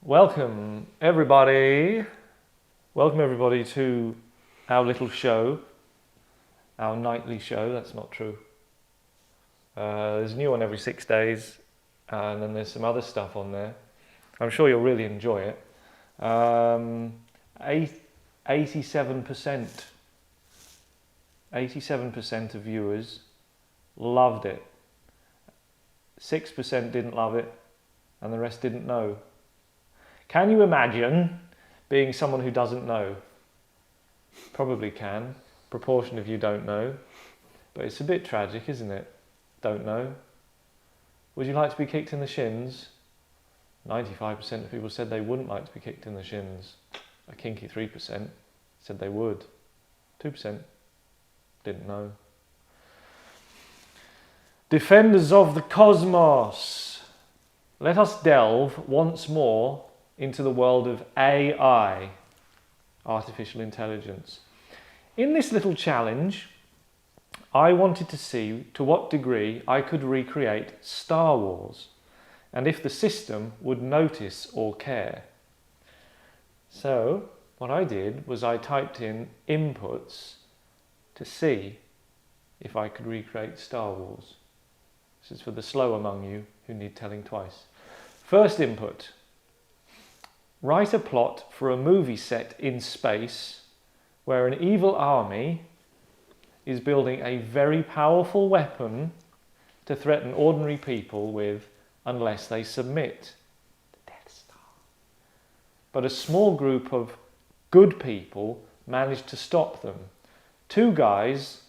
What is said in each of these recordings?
Welcome everybody to our little show, our nightly show. That's not true. There's a new one every 6 days, and then there's some other stuff on there. I'm sure you'll really enjoy it. 87% of viewers loved it. 6% didn't love it, and the rest didn't know. Can you imagine being someone who doesn't know? Probably can. Proportion of you don't know. But it's a bit tragic, isn't it? Don't know. Would you like to be kicked in the shins? 95% of people said they wouldn't like to be kicked in the shins. A kinky 3% said they would. 2% didn't know. Defenders of the cosmos. Let us delve once more into the world of AI, artificial intelligence. In this little challenge, I wanted to see to what degree I could recreate Star Wars, and if the system would notice or care. So, what I did was I typed in inputs to see if I could recreate Star Wars. This is for the slow among you who need telling twice. First input. Write a plot for a movie set in space where an evil army is building a very powerful weapon to threaten ordinary people with unless they submit. The Death Star. But a small group of good people managed to stop them. 2 guys,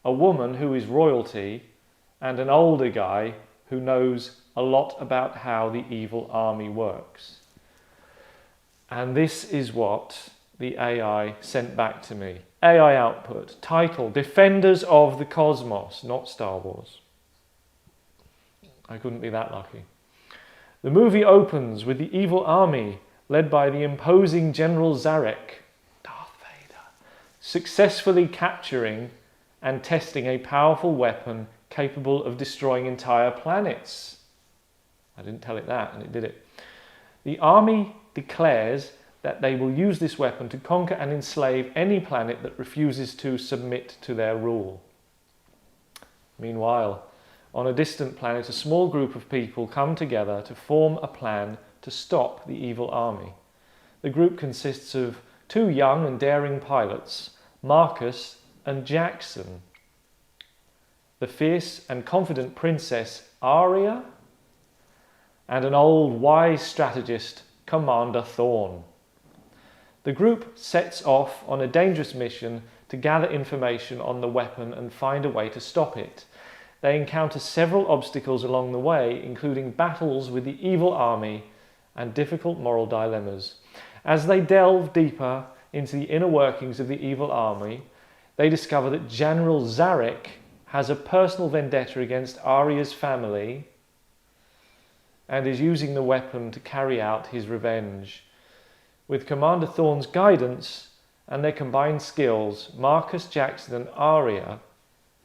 a woman who is royalty, and an older guy who knows a lot about how the evil army works. And this is what the AI sent back to me. AI output, title, Defenders of the Cosmos, not Star Wars. I couldn't be that lucky. The movie opens with the evil army led by the imposing General Zarek, Darth Vader, successfully capturing and testing a powerful weapon capable of destroying entire planets. I didn't tell it that, and it did it. The army declares that they will use this weapon to conquer and enslave any planet that refuses to submit to their rule. Meanwhile, on a distant planet, a small group of people come together to form a plan to stop the evil army. The group consists of 2 young and daring pilots, Marcus and Jackson. The fierce and confident princess Aria, and an old wise strategist, Commander Thorn. The group sets off on a dangerous mission to gather information on the weapon and find a way to stop it. They encounter several obstacles along the way, including battles with the evil army and difficult moral dilemmas. As they delve deeper into the inner workings of the evil army, they discover that General Zarek has a personal vendetta against Aria's family and is using the weapon to carry out his revenge. With Commander Thorn's guidance and their combined skills, Marcus, Jackson and Aria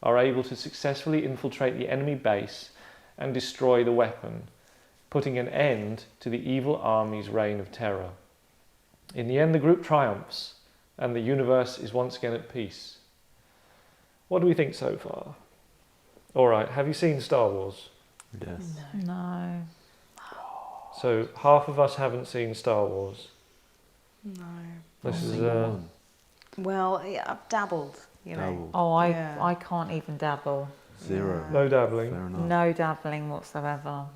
are able to successfully infiltrate the enemy base and destroy the weapon, putting an end to the evil army's reign of terror. In the end, the group triumphs and the universe is once again at peace. What do we think so far? All right, have you seen Star Wars? Yes. No. So half of us haven't seen Star Wars. No. This is Well, yeah, I've dabbled, you know. Dabbled. Oh, I can't even dabble. 0. no dabbling. Fair enough. No dabbling whatsoever.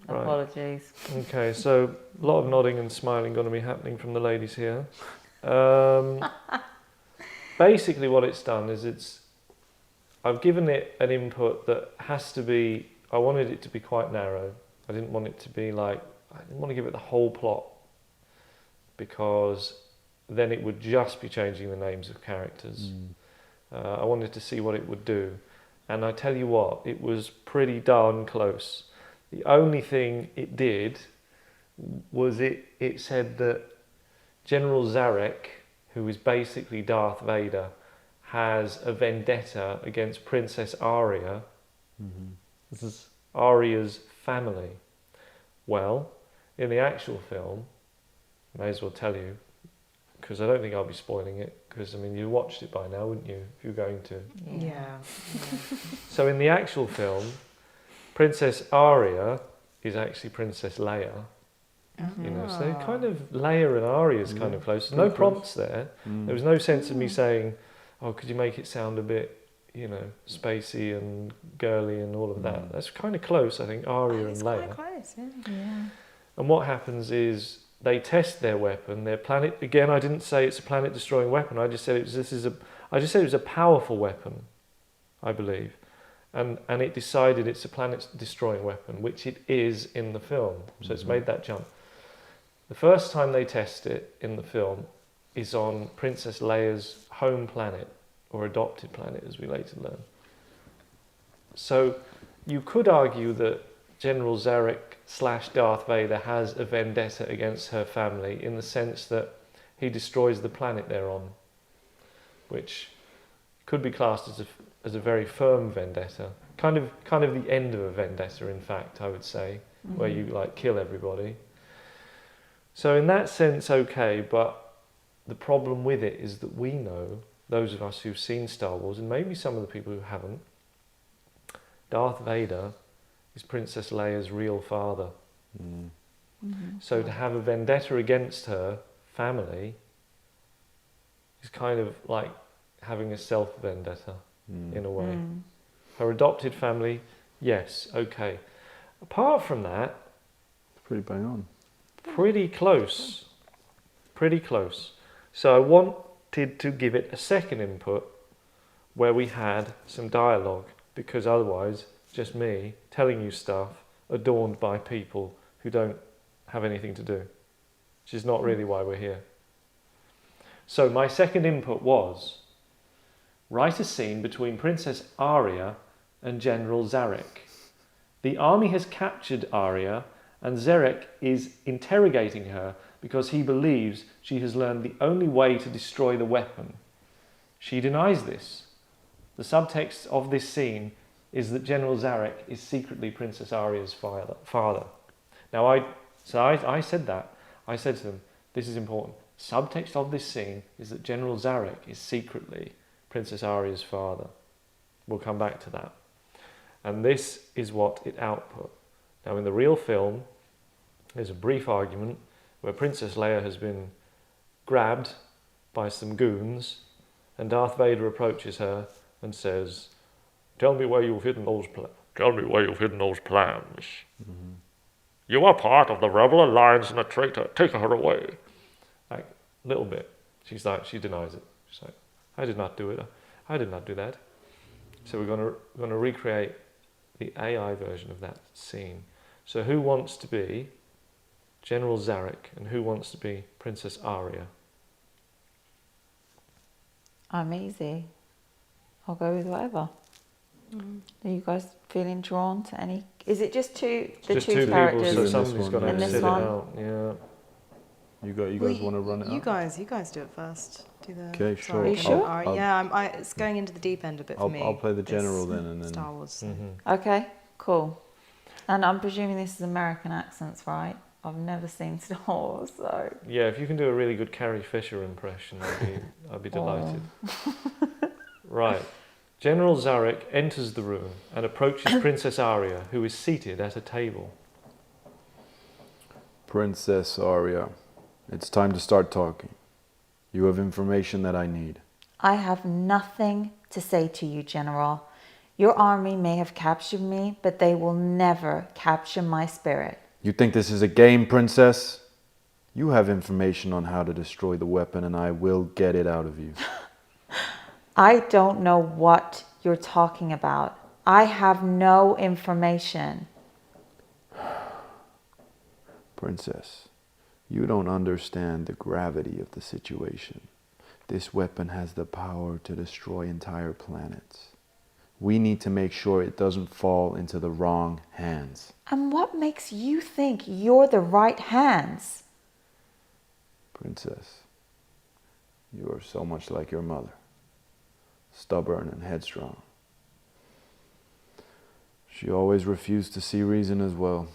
Right. Apologies. Okay, so a lot of nodding and smiling going to be happening from the ladies here. Basically what it's done is I've given it an input that has to be, I wanted it to be quite narrow. I didn't want it to be like, I didn't want to give it the whole plot, because then it would just be changing the names of characters. I wanted to see what it would do. And I tell you what, it was pretty darn close. The only thing it did was it said that General Zarek, who is basically Darth Vader, has a vendetta against Princess Aria. This is Aria's family. Well, in the actual film, May as well tell you, because I don't think I'll be spoiling it, because, I mean, you watched it by now, wouldn't you, if you're going to? Yeah. So in the actual film, Princess Aria is actually Princess Leia. You know, so they're kind of, Leia and Aria is kind of close. No prompts there. There was no sense of me saying, oh, could you make it sound a bit, you know, spacey and girly and all of that. That's kind of close, I think, Aria and It's Leia. quite close, yeah. Yeah. And what happens is they test their weapon, their planet. Again, I didn't say it's a planet-destroying weapon. I just said it was a powerful weapon, I believe, and it decided it's a planet-destroying weapon, which it is in the film. So it's made that jump. The first time they test it in the film is on Princess Leia's home planet, or adopted planet, as we later learn. So you could argue that General Zarek / Darth Vader has a vendetta against her family, in the sense that he destroys the planet they're on, which could be classed as a very firm vendetta. Kind of the end of a vendetta, in fact, I would say, where you like kill everybody. So in that sense, okay, but the problem with it is that we know, those of us who've seen Star Wars, and maybe some of the people who haven't, Darth Vader is Princess Leia's real father. So to have a vendetta against her family is kind of like having a self-vendetta in a way. Her adopted family, yes, okay. Apart from that, Pretty bang on. pretty close. Pretty close. So I wanted to give it a second input where we had some dialogue, because otherwise, just me telling you stuff adorned by people who don't have anything to do, which is not really why we're here. So my second input was, write a scene between Princess Aria and General Zarek. The army has captured Aria, and Zarek is interrogating her because he believes she has learned the only way to destroy the weapon. She denies this. The subtext of this scene is that General Zarek is secretly Princess Aria's father. Now, I said that. I said to them, this is important. Subtext of this scene is that General Zarek is secretly Princess Aria's father. We'll come back to that. And this is what it output. Now, in the real film, there's a brief argument where Princess Leia has been grabbed by some goons, and Darth Vader approaches her and says, "Tell me where you've hidden those plans. You are part of the Rebel Alliance and a traitor. Take her away." Like, a little bit. She denies it. She's like, "I did not do it. I did not do that." So we're going to recreate the AI version of that scene. So who wants to be General Zarek and who wants to be Princess Aria? I'm easy. I'll go with whatever. Are you guys feeling drawn to any? Is it just two characters? People, so somebody's got In to this sit it one? out. Yeah. You guys want to run it You out? guys do it first. Do the. Okay, sure. Are you sure? It's going into the deep end a bit for me. I'll play the this general then, and then Star Wars. Okay, cool. And I'm presuming this is American accents, right? I've never seen Star Wars, so... Yeah, if you can do a really good Carrie Fisher impression, I'd be delighted. Right. General Zarek enters the room and approaches Princess Aria, who is seated at a table. Princess Aria, it's time to start talking. You have information that I need. I have nothing to say to you, General. Your army may have captured me, but they will never capture my spirit. You think this is a game, Princess? You have information on how to destroy the weapon, and I will get it out of you. I don't know what you're talking about. I have no information. Princess, you don't understand the gravity of the situation. This weapon has the power to destroy entire planets. We need to make sure it doesn't fall into the wrong hands. And what makes you think you're the right hands? Princess, you are so much like your mother. Stubborn and headstrong. She always refused to see reason as well.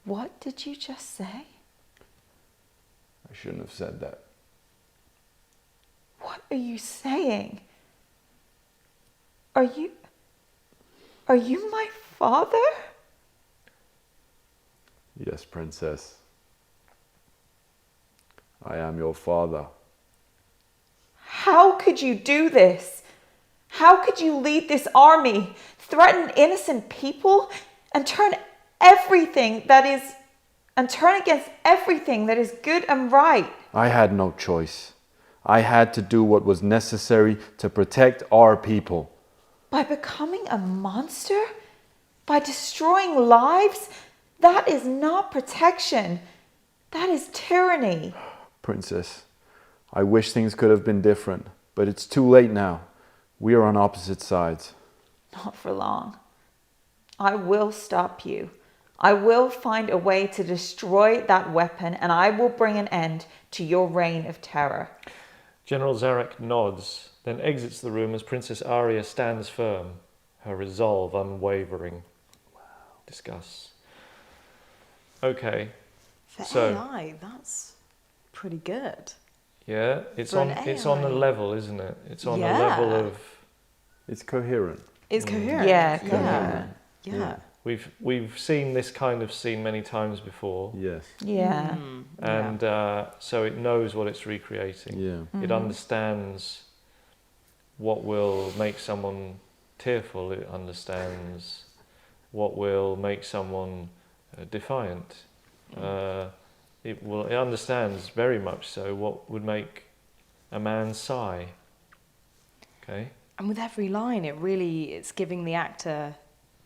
What did you just say? shouldn't have said that. What are you saying? Are you my father? Yes, princess. I am your father. How could you do this? How could you lead this army, threaten innocent people, and turn against everything that is good and right? I had no choice. I had to do what was necessary to protect our people. By becoming a monster? By destroying lives? That is not protection. That is tyranny. Princess, I wish things could have been different, but it's too late now. We are on opposite sides. Not for long. I will stop you. I will find a way to destroy that weapon, and I will bring an end to your reign of terror. General Zarek nods, then exits the room as Princess Arya stands firm, her resolve unwavering. Wow. Discuss. Okay. For So- AI, that's pretty good. Yeah, it's For on an it's on a AI. level, isn't it? It's on a Yeah. level of It's coherent. It's coherent. Yeah, Yeah. coherent. Yeah. we've seen this kind of scene many times before. Yes. Yeah. And so it knows what it's recreating. Yeah. It understands what will make someone tearful. It understands what will make someone defiant. It understands very much so what would make a man sigh. Okay. And with every line, it's giving the actor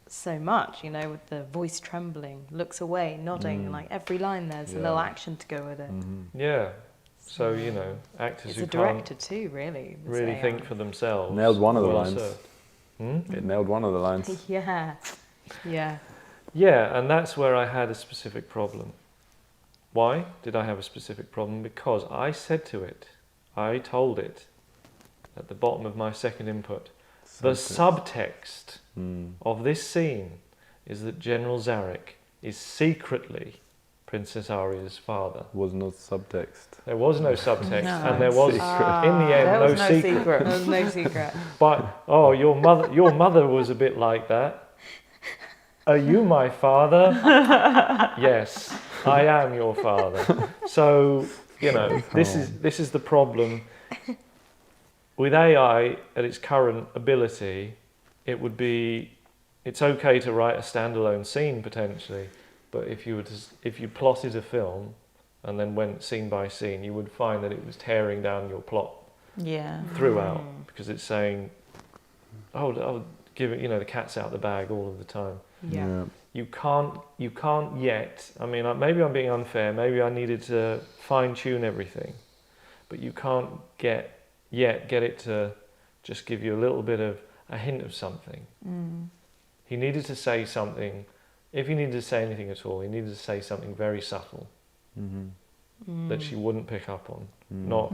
so much, with the voice trembling, looks away, nodding, like every line there's a little action to go with it. Yeah. So actors It's who a can't director too, really. this really AI. think for themselves. Nailed one of the well lines. served. It nailed one of the lines. Yeah. Yeah. Yeah, and that's where I had a specific problem. Why did I have a specific problem? Because I said to it, I told it at the bottom of my second input, the subtext of this scene is that General Zarek is secretly Princess Arya's father. Was not subtext. There was no subtext, No. and there was, in the end, There no was no secret. secret. There's no secret. But your mother was a bit like that. Are you my father? Yes, I am your father. So this is the problem with AI at its current ability. It's okay to write a standalone scene potentially, but if you plotted a film and then went scene by scene, you would find that it was tearing down your plot Yeah. throughout because it's saying, "Oh, give it," the cat's out the bag all of the time. Yeah. You can't yet. I mean, maybe I'm being unfair. Maybe I needed to fine tune everything, but you can't get it to just give you a little bit of a hint of something. He needed to say something. If he needed to say anything at all, he needed to say something very subtle that she wouldn't pick up on. Not,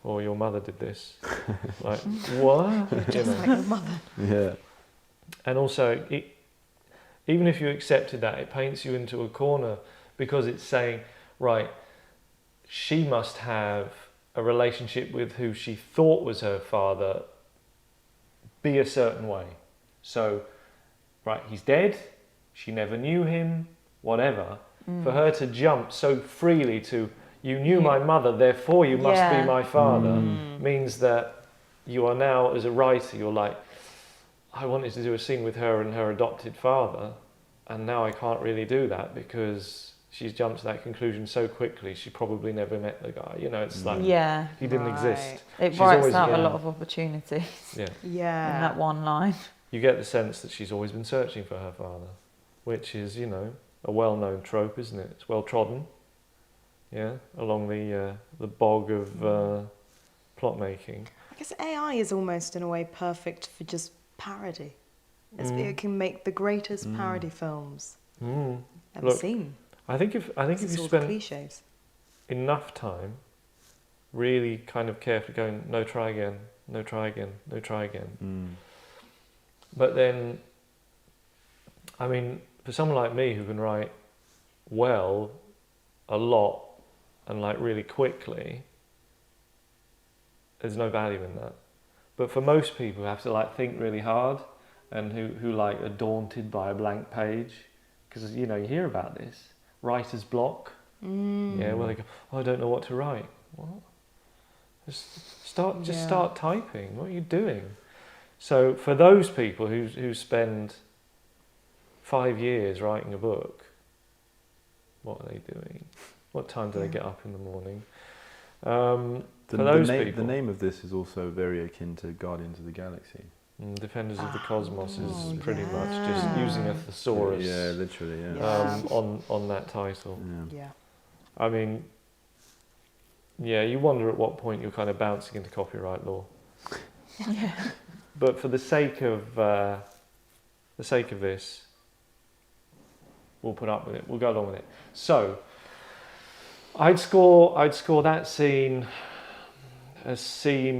"Oh, your mother did this." Like, what? Just like your mother. Yeah. And also, even if you accepted that, it paints you into a corner because it's saying, right, she must have a relationship with who she thought was her father be a certain way. So, right, he's dead, she never knew him, whatever. For her to jump so freely to, "You knew my mother, therefore you must be my father," means that you are now, as a writer, you're like, I wanted to do a scene with her and her adopted father, and now I can't really do that because she's jumped to that conclusion so quickly. She probably never met the guy. It's like Yeah. he didn't Right. exist. It She's writes always- out a yeah. lot of opportunities Yeah, Yeah. in that one line. you get the sense that she's always been searching for her father, which is a well-known trope, isn't it? It's well trodden. Yeah, along the bog of plot making. I guess AI is almost in a way perfect for just parody. It can make the greatest parody films ever Look, seen. I think if It's you all the spend cliches. enough time really kind of carefully going, no, try again, no, try again, no, try again. But then, I mean, for someone like me who can write well, a lot, and like really quickly, there's no value in that. But for most people who have to like think really hard and who like are daunted by a blank page, because you hear about this, writer's block. Yeah, well they go, oh, I don't know what to write. What? Just start typing. What are you doing? So for those people who spend 5 years writing a book, what are they doing? What time do they get up in the morning? For those people, the name of this is also very akin to Guardians of the Galaxy. Defenders of the Cosmos is pretty much just using a thesaurus. Yeah, literally. On that title. Yeah. I mean, yeah, you wonder at what point you're kind of bouncing into copyright law. Yeah. But for the sake of this, we'll put up with it. We'll go along with it. So, I'd score that scene a C-,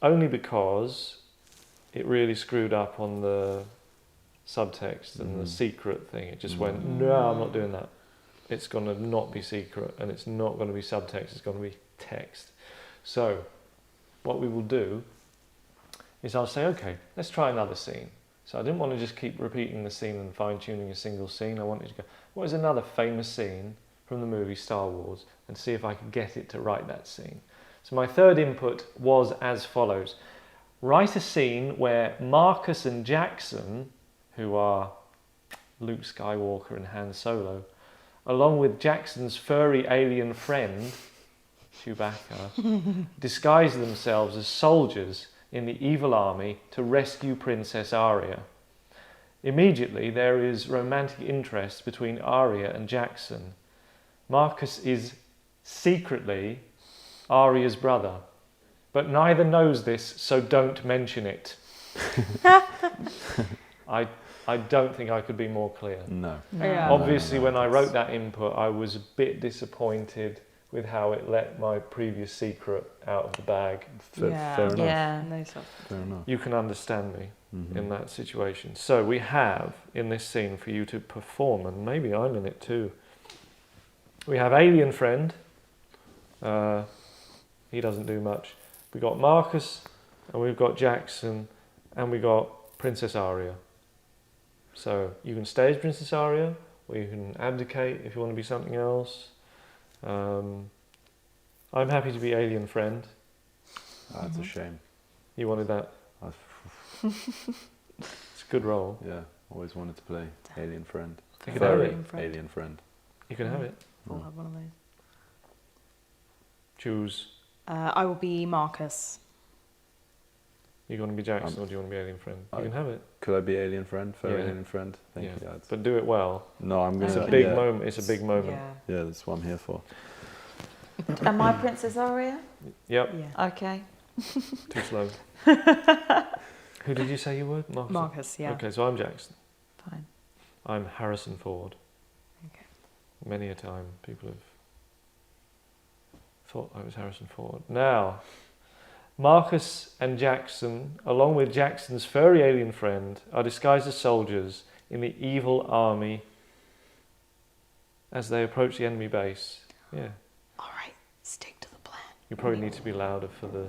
only because it really screwed up on the subtext and the secret thing. It just went, no, I'm not doing that. It's going to not be secret, and it's not going to be subtext. It's going to be text. So, what we will do is I'll say, okay, let's try another scene. So I didn't want to just keep repeating the scene and fine-tuning a single scene. I wanted to go, what is another famous scene from the movie Star Wars, and see if I could get it to write that scene. So my third input was as follows. Write a scene where Marcus and Jackson, who are Luke Skywalker and Han Solo, along with Jackson's furry alien friend, Chewbacca, disguise themselves as soldiers in the evil army to rescue Princess Aria. Immediately, there is romantic interest between Aria and Jackson. Marcus is secretly Aria's brother, but neither knows this, so don't mention it. I don't think I could be more clear. No. Yeah. Obviously, when I wrote that input, I was a bit disappointed with how it let my previous secret out of the bag. Fair enough. Yeah. No stuff. Fair enough. You can understand me in that situation. So we have, in this scene, for you to perform, and maybe I'm in it too, we have alien friend. He doesn't do much. We got Marcus, and we've got Jackson, and we got Princess Aria. So you can stay as Princess Aria, or you can abdicate if you want to be something else. I'm happy to be alien friend. That's a shame. You wanted that? It's a good role. Yeah, always wanted to play alien friend. You can have it. Alien friend. You can have it. I'll have one of those. Choose. I will be Marcus. You want to be Jackson or do you want to be alien friend? You can have it. Could I be alien friend? Furry Yeah. alien friend? Thank you, Dad. But do it well. No, I'm gonna. It's a big moment. It's a big moment. Yeah. Yeah, that's what I'm here for. Am I Princess Aria? Yep. Yeah. Okay. Too slow. Who did you say you were? Marcus. Marcus, yeah. Okay, so I'm Jackson. Fine. I'm Harrison Ford. Okay. Many a time people have thought I was Harrison Ford. Now, Marcus and Jackson, along with Jackson's furry alien friend, are disguised as soldiers in the evil army as they approach the enemy base. Yeah. All right, stick to the plan. You probably need to be louder for the...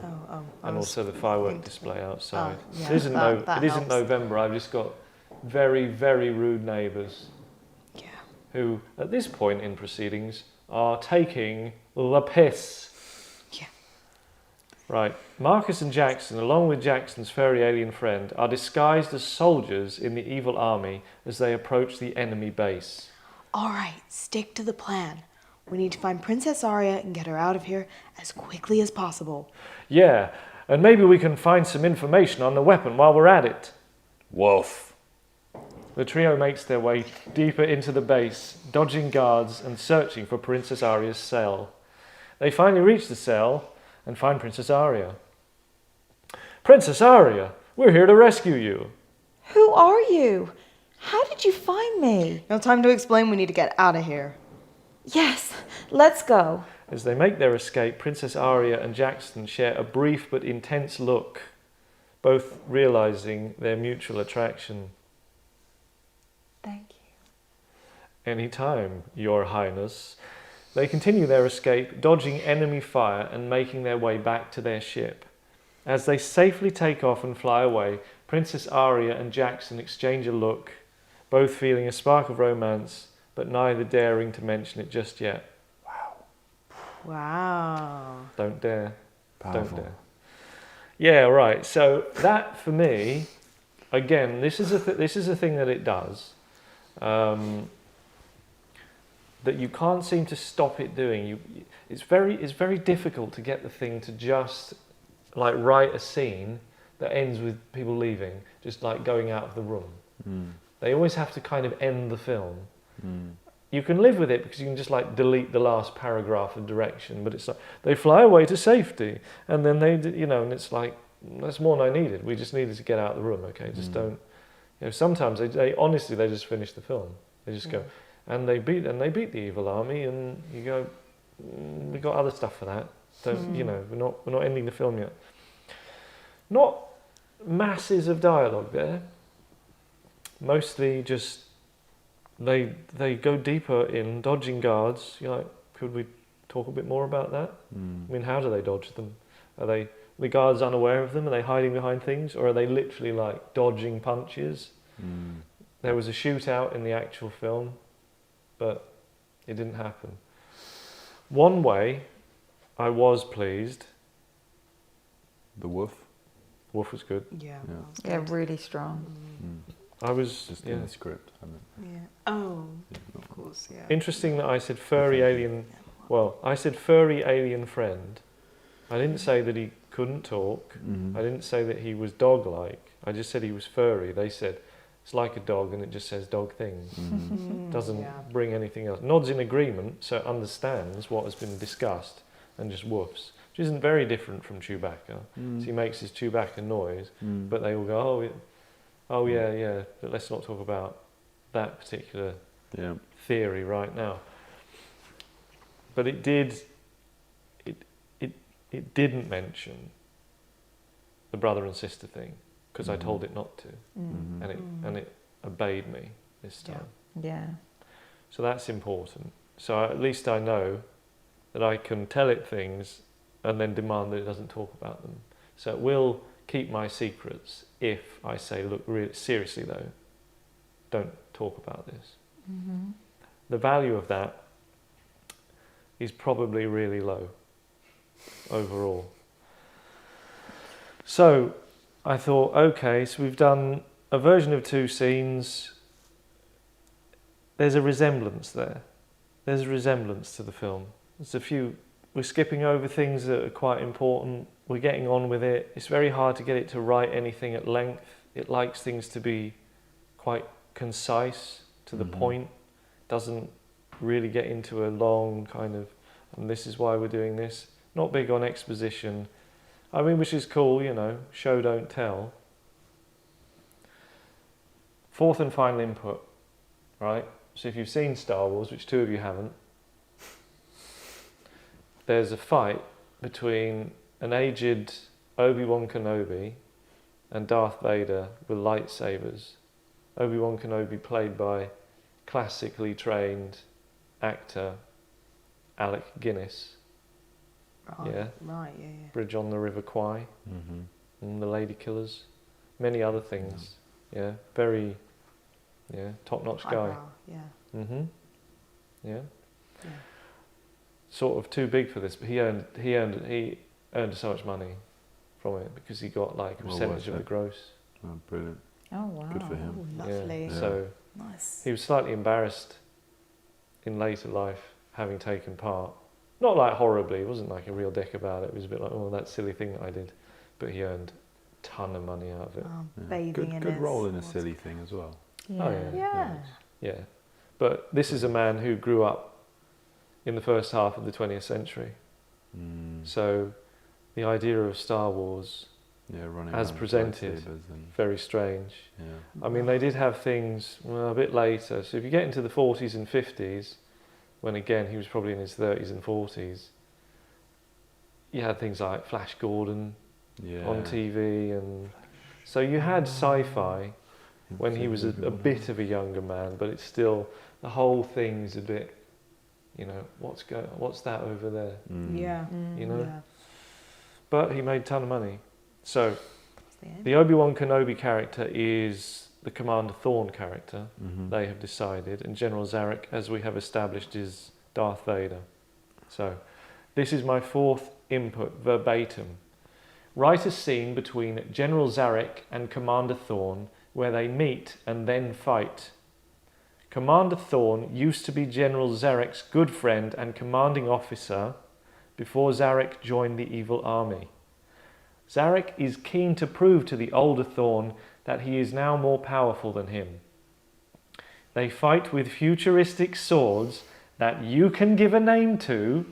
and also the firework display outside. yeah, It isn't, that it isn't helps. November. I've just got very, very rude neighbours Yeah. who, at this point in proceedings, are taking the piss. Yeah. Right. Marcus and Jackson, along with Jackson's furry alien friend, are disguised as soldiers in the evil army as they approach the enemy base. All right, stick to the plan. We need to find Princess Aria and get her out of here as quickly as possible. Yeah, and maybe we can find some information on the weapon while we're at it. Woof. The trio makes their way deeper into the base, dodging guards and searching for Princess Aria's cell. They finally reach the cell and find Princess Aria. Princess Aria, we're here to rescue you. Who are you? How did you find me? No time to explain, we need to get out of here. Yes, let's go. As they make their escape, Princess Aria and Jackson share a brief but intense look, both realizing their mutual attraction. Thank you. Anytime, Your Highness. They continue their escape, dodging enemy fire and making their way back to their ship. As they safely take off and fly away, Princess Aria and Jackson exchange a look, both feeling a spark of romance, but neither daring to mention it just yet. Wow. Don't dare. Powerful. Don't dare. Yeah, right. So that, for me, again, this is a thing that it does, that you can't seem to stop it doing. It's very difficult to get the thing to just like write a scene that ends with people leaving, just like going out of the room. They always have to kind of end the film. You can live with it because you can just like delete the last paragraph of direction, but it's like they fly away to safety, and then they, and it's like that's more than I needed. We just needed to get out of the room. Okay, just don't. Sometimes they honestly they just finish the film. They just go, and they beat the evil army, and you go, we got other stuff for that. Don't we're not ending the film yet. Not masses of dialogue there. Mostly just. They go deeper in dodging guards. You're like, could we talk a bit more about that? I mean, how do they dodge them? Are the guards unaware of them? Are they hiding behind things? Or are they literally like dodging punches? There was a shootout in the actual film, but it didn't happen. One way I was pleased. The wolf? Wolf was good. Yeah. Yeah, really strong. I was Just in the script. I mean. Yeah. Oh, of course, yeah. Interesting that I said furry alien. Well, I said furry alien friend. I didn't say that he couldn't talk. I didn't say that he was dog-like. I just said he was furry. They said it's like a dog and it just says dog things. Doesn't bring anything else. Nods in agreement, so it understands what has been discussed and just woofs, which isn't very different from Chewbacca. So he makes his Chewbacca noise, but they all go, oh yeah, but let's not talk about that particular theory right now. But it didn't mention the brother and sister thing because I told it not to, and it obeyed me this time. Yeah. So that's important. So at least I know that I can tell it things and then demand that it doesn't talk about them. So it will keep my secrets if I say, look, really seriously though, don't talk about this. The value of that is probably really low overall. So I thought, okay, so we've done a version of 2 scenes. There's a resemblance there. There's a resemblance to the film. There's a few. We're skipping over things that are quite important. We're getting on with it. It's very hard to get it to write anything at length. It likes things to be quite concise, to the point. Doesn't really get into a long kind of, and this is why we're doing this. Not big on exposition. I mean, which is cool, show don't tell. Fourth and final input, right? So if you've seen Star Wars, which 2 of you haven't, there's a fight between an aged Obi-Wan Kenobi and Darth Vader with lightsabers. Obi-Wan Kenobi played by classically trained actor Alec Guinness. Right, yeah. Bridge on the River Kwai, and The Lady Killers, many other things. Very, top-notch guy. Yeah. Sort of too big for this, but he earned so much money from it because he got like a percentage of the gross. Oh, brilliant. Oh, wow. Good for him. Oh, lovely. So Nice. he was slightly embarrassed in later life having taken part. Not like horribly, it wasn't like a real dick about it. It was a bit like, oh, that silly thing that I did. But he earned a ton of money out of it. Bathing in Good his role in a silly thing as well. Yeah. But this is a man who grew up in the first half of the 20th century. So the idea of Star Wars as presented, very strange. I mean, they did have things a bit later. So if you get into the 40s and 50s, when again he was probably in his 30s and 40s, you had things like Flash Gordon on TV, and so you had sci-fi when he was a bit of a younger man, but it's still, the whole thing's a bit you know, what's that over there? Yeah. You know? Yeah. But he made a ton of money. So That's the aim. the Obi-Wan Kenobi character is the Commander Thrawn character, Mhm. they have decided, and General Zarek, as we have established, is Darth Vader. So this is my fourth input, verbatim. Write a scene between General Zarek and Commander Thrawn where they meet and then fight. Commander Thrawn used to be General Zarek's good friend and commanding officer before Zarek joined the evil army. Zarek is keen to prove to the older Thrawn that he is now more powerful than him. They fight with futuristic swords that you can give a name to.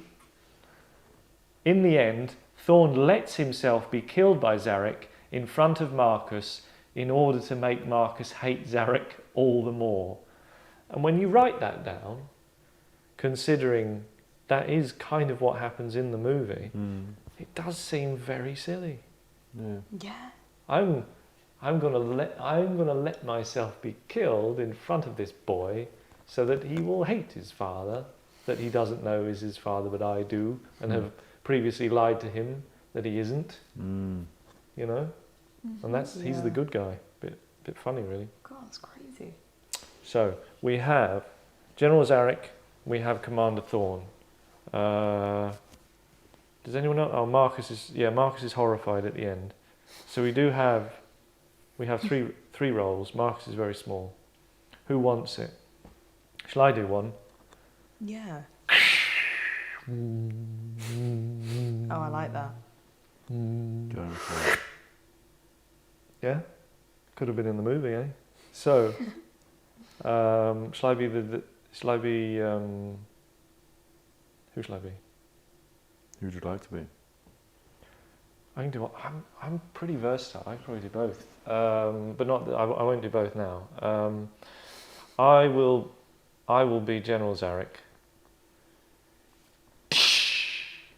In the end, Thrawn lets himself be killed by Zarek in front of Marcus in order to make Marcus hate Zarek all the more. And when you write that down, considering that is kind of what happens in the movie, it does seem very silly. Yeah. Yeah. I'm gonna let myself be killed in front of this boy so that he will hate his father, that he doesn't know is his father, but I do, and have previously lied to him that he isn't. You know, and he's the good guy. Bit funny, really. God, that's crazy. So we have General Zarek, we have Commander Thrawn. Does anyone know? Oh, Marcus is horrified at the end. So we have three roles. Marcus is very small. Who wants it? Shall I do one? Yeah. Oh, I like that. Go for it. Yeah, could have been in the movie, eh? So, shall I be Shall I be? Who shall I be? Who would you like to be? I can do. I'm pretty versatile. I can probably do both, but not. I won't do both now. I will be General Zarek.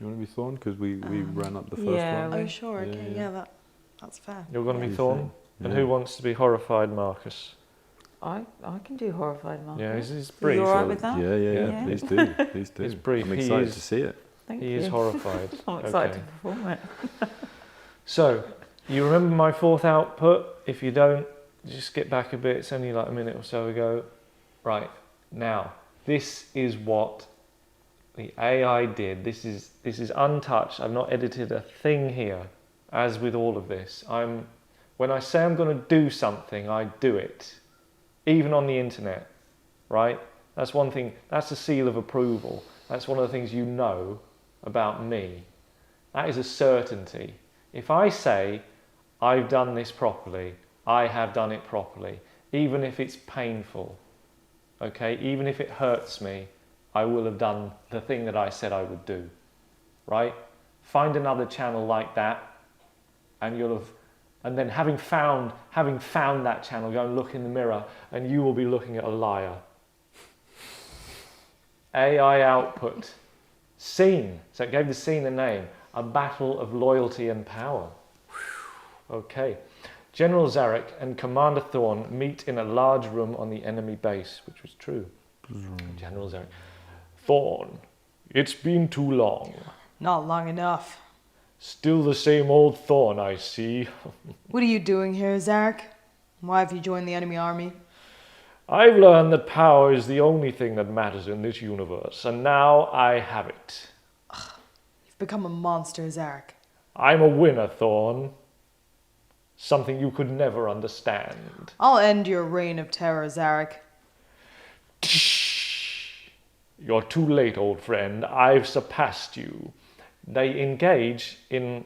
You want to be Thrawn? Because we ran up the first yeah, one. Oh, sure. Okay. Yeah. That's fair. You're going to What be do you Thrawn, think? and Yeah. who wants to be horrified Marcus? I can do horrified Marcus. Yeah, he's Are brief. you alright with that? Yeah. Yeah. Please do. Please do. He's brief. I'm He excited is- to see it. Thank He you. is horrified. I'm excited Okay. to perform it. So, you remember my fourth output? If you don't, just skip back a bit. It's only like a minute or so ago. Right, now, this is what the AI did. This is untouched. I've not edited a thing here, as with all of this. When I say I'm going to do something, I do it. Even on the internet, right? That's one thing. That's a seal of approval. That's one of the things you know about me. That is a certainty. If I say, I've done this properly, I have done it properly, even if it's painful, okay, even if it hurts me, I will have done the thing that I said I would do, right? Find another channel like that, and and then having found that channel, go and look in the mirror, and you will be looking at a liar. AI output. Scene. So it gave the scene a name. A battle of loyalty and power. Okay. General Zarek and Commander Thrawn meet in a large room on the enemy base, which was true. General Zarek. Thrawn, it's been too long. Not long enough. Still the same old Thrawn, I see. What are you doing here, Zarek? Why have you joined the enemy army? I've learned that power is the only thing that matters in this universe, and now I have it. You've become a monster, Zarek. I'm a winner, Thrawn. Something you could never understand. I'll end your reign of terror, Zarek. You're too late, old friend. I've surpassed you. They engage in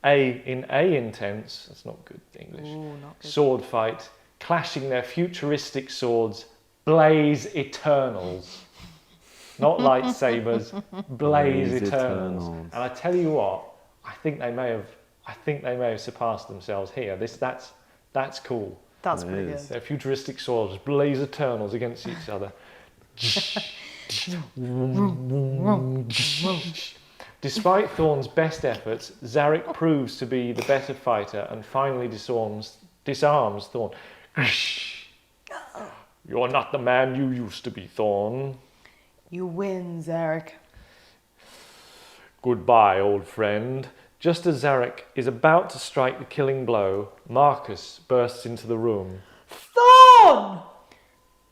a intense, that's not good English, Ooh, not good. sword fight, clashing their futuristic swords, blaze eternals. Not lightsabers, blaze Blaze eternals. eternals. And I tell you what, I think they may have surpassed themselves here. That's cool. That's It pretty is. good. Their futuristic swords blaze eternals against each other. Despite Thrawn's best efforts, Zarek proves to be the better fighter and finally disarms Thrawn. You're not the man you used to be, Thrawn. You win, Zarek. Goodbye, old friend. Just as Zarek is about to strike the killing blow, Marcus bursts into the room. Thorn!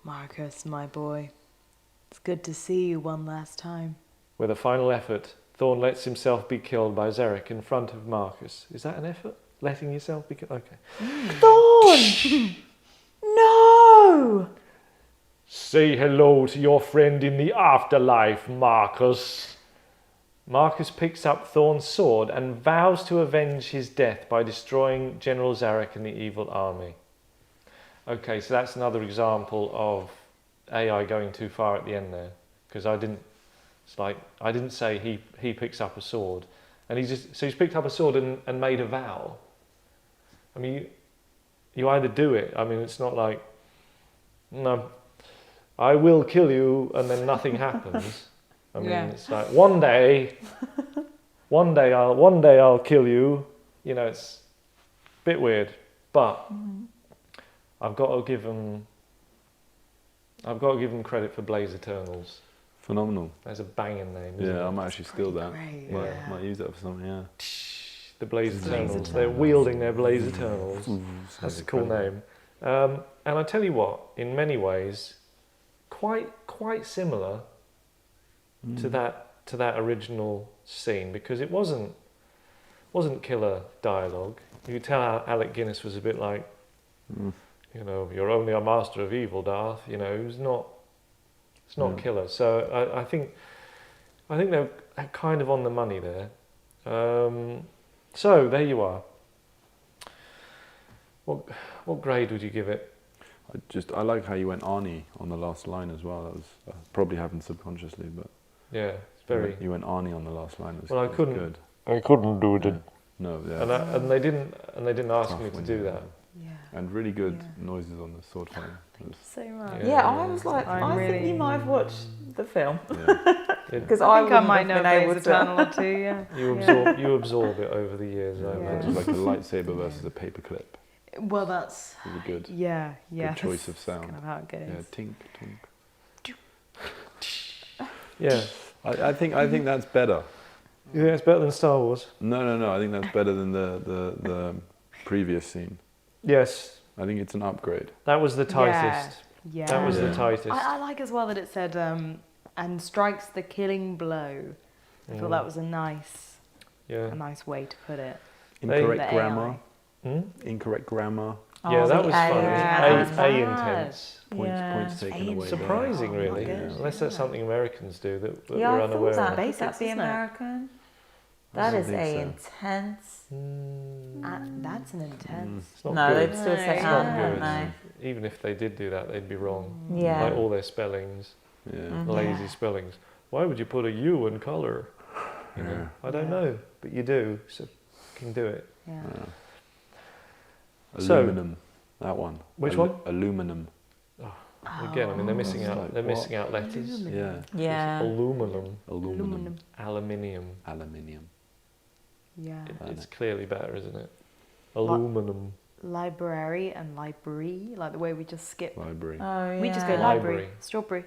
Marcus, my boy. It's good to see you one last time. With a final effort, Thorn lets himself be killed by Zarek in front of Marcus. Is that an effort? Letting yourself be killed? Okay. Thorn! No! Say hello to your friend in the afterlife, Marcus. Marcus picks up Thorn's sword and vows to avenge his death by destroying General Zarek and the evil army. Okay, so that's another example of AI going too far at the end there, because I didn't say he picks up a sword, and he's picked up a sword and made a vow. I mean, you either do it. I mean, it's not like, no, I will kill you, and then nothing happens. I mean, it's like one day I'll kill you. You know, it's a bit weird, but I've got to give them credit for Blaze Eternals. Phenomenal. That's a banging name. Isn't it? I might actually steal that. Great, Might use that for something. Yeah. The Blaze Blaze Eternals. They're Eternals. wielding their Blaze Eternals. That's a cool name. And I tell you what, in many ways, quite similar to that original scene, because it wasn't killer dialogue. You could tell Alec Guinness was a bit like, you know, you're only a master of evil, Darth. You know, it's not killer. So I think they're kind of on the money there. So there you are. What grade would you give it? I like how you went Arnie on the last line as well. That was probably happened subconsciously, but Yeah, it's very. You went Arnie on the last line. Well, I couldn't. Good. I couldn't do it. Yeah. No, yeah. And they didn't ask Tough me to when do you- that. Yeah. And really good noises on the sword fight. It was- So much. Yeah. Yeah, I was like, I'm I think really- you might have watched the film. yeah. Because I I think I wouldn't might have know been able Blaze to. Eternal or two, yeah. You absorb it over the years. I Yeah. It imagine. was like a lightsaber versus a paperclip. Well, that's... It was good. Yeah. Good choice of That's sound. kind of how it goes. Yeah, tink, tink. Yeah. I think that's better. You think it's better than Star Wars? No. I think that's better than the previous scene. Yes, I think it's an upgrade. that was the tightest. Yeah. That was the Yeah. tightest. I like as well that it said, and strikes the killing blow. I thought that was a nice Yeah. way to put it. Incorrect The grammar. Hmm? Incorrect grammar. Yeah, Oh, that the was A, fun. yeah. A Bad. intense. Points taken away. Surprising, Oh, really. good. Unless that's something Americans do that Yeah, we're I unaware thought that. of. Could Basics, that be isn't it? American? That I is think a so. intense. That's an intense. It's not No, good. they'd still say It's not and, good. wouldn't Even if they did do that, they'd be wrong. they? Yeah. Like all their spellings, Yeah. lazy spellings. Why would you put a U in colour? You know, Yeah. I don't know, but you do, so you can do it. Yeah. So- Aluminum. That one. Which one? Aluminum. Again, I mean, they're missing It's out. like They're what? missing out letters. Yeah. Yeah. Aluminum, Aluminum. aluminium. Aluminium. Yeah. It's clearly better, isn't it? Aluminum. Library and library, like the way we just skip. Library. Oh, yeah. We just go Library. library, strawberry.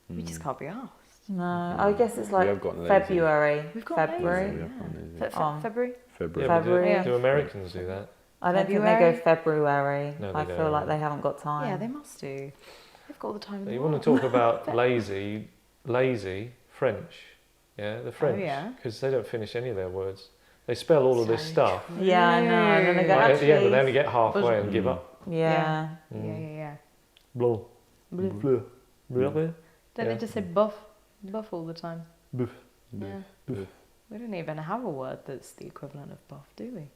We just can't be asked. No, I guess it's like have gotten lazy. February. We've got February. lazy. We have gone lazy. February? February. Yeah, but February. do Americans do that? I don't think they February? go February. No, they I feel don't. like they haven't got time. Yeah, they must do. They've got all the time in the You world. want to talk about lazy, French, yeah, the French, yeah. because they don't finish any of their words. They spell all of this So stuff. Yeah, I know. And then they go, Like, at the end, actually, they only get halfway and give up. yeah. Yeah. Blah, Blue. blah, blah, blah. Don't Yeah. they just say buff all the time? Boof. Yeah. Boof. We don't even have a word that's the equivalent of buff, do we?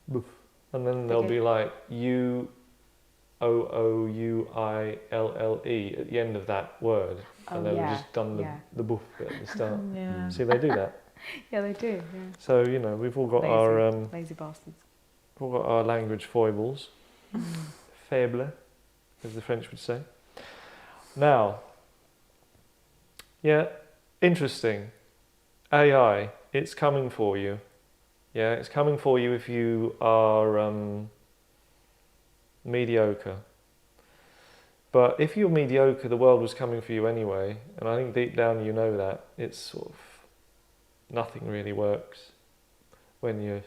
Boof. And then they'll be like UOOUILLE at the end of that word. Oh, And they've yeah, just done yeah. the boof bit at the start. Yeah. See, they do that. Yeah, they do. Yeah. So, you know, we've all got Lazy. our Lazy bastards. we've all got our language foibles. Faible, as the French would say. Now, yeah, interesting. AI, it's coming for you. Yeah, it's coming for you if you are mediocre. But if you're mediocre, the world was coming for you anyway. And I think deep down you know that. It's sort of, nothing really works when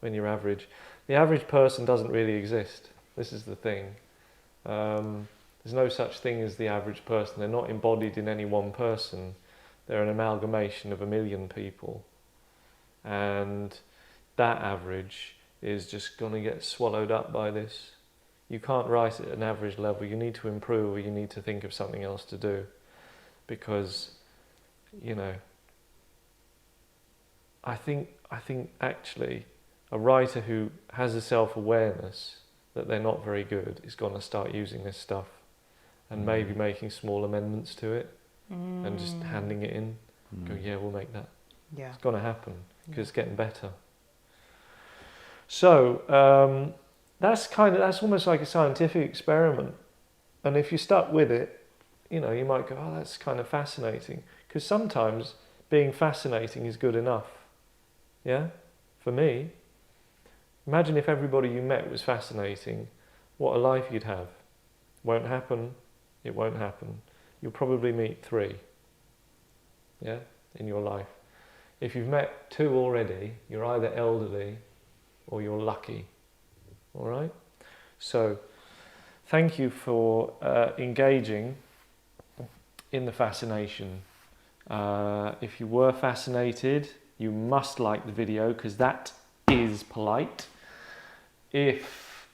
when you're average. The average person doesn't really exist. This is the thing. There's no such thing as the average person. They're not embodied in any one person. They're an amalgamation of a million people. And that average is just going to get swallowed up by this. You can't write at an average level. You need to improve, or you need to think of something else to do. Because, I think actually a writer who has a self-awareness that they're not very good is going to start using this stuff and maybe making small amendments to it and just handing it in. Go, yeah, we'll make that. Yeah. It's going to happen because it's getting better. So that's almost like a scientific experiment. And if you're stuck with it, you might go, oh, that's kind of fascinating. Because sometimes being fascinating is good enough. Yeah? For me, imagine if everybody you met was fascinating, what a life you'd have. Won't happen, it won't happen. You'll probably meet 3, yeah, in your life. If you've met 2 already, you're either elderly or you're lucky, all right? So, thank you for engaging in the fascination. If you were fascinated, you must like the video because that is polite. If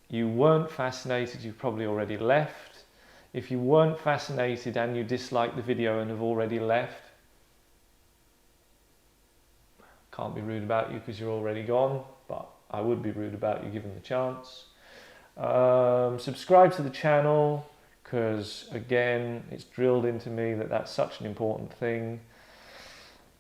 you weren't fascinated, you've probably already left. If you weren't fascinated and you disliked the video and have already left, can't be rude about you because you're already gone, but I would be rude about you given the chance. Subscribe to the channel because, again, it's drilled into me that that's such an important thing.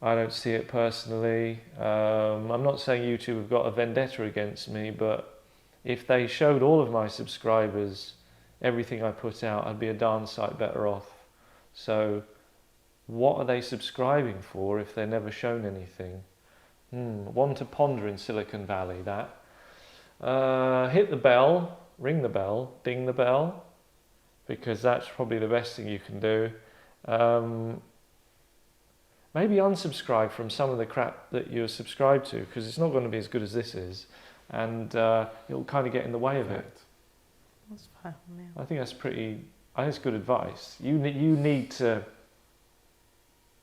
I don't see it personally. I'm not saying YouTube have got a vendetta against me, but if they showed all of my subscribers everything I put out, I'd be a darn sight better off. So what are they subscribing for if they're never shown anything? One to ponder in Silicon Valley, that. Hit the bell, ring the bell, ding the bell, because that's probably the best thing you can do. Maybe unsubscribe from some of the crap that you're subscribed to, because it's not going to be as good as this is, and it'll kind of get in the way of it. That's fine, yeah. I think that's good advice. You need to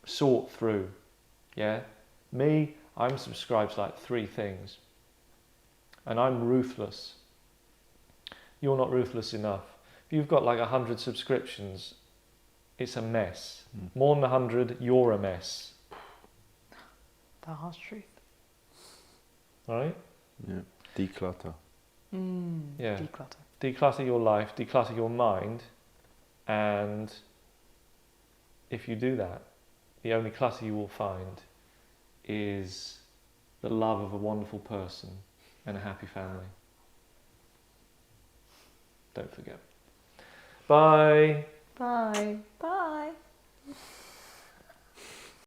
sort through, yeah? Me, I'm subscribed to like 3 things, and I'm ruthless. You're not ruthless enough. If you've got like 100 subscriptions, it's a mess. More than 100, you're a mess. The harsh truth. All right? Yeah. Declutter. Yeah. Declutter. Declutter your life, declutter your mind, and if you do that, the only clutter you will find is the love of a wonderful person and a happy family. Don't forget. Bye. Bye. Bye.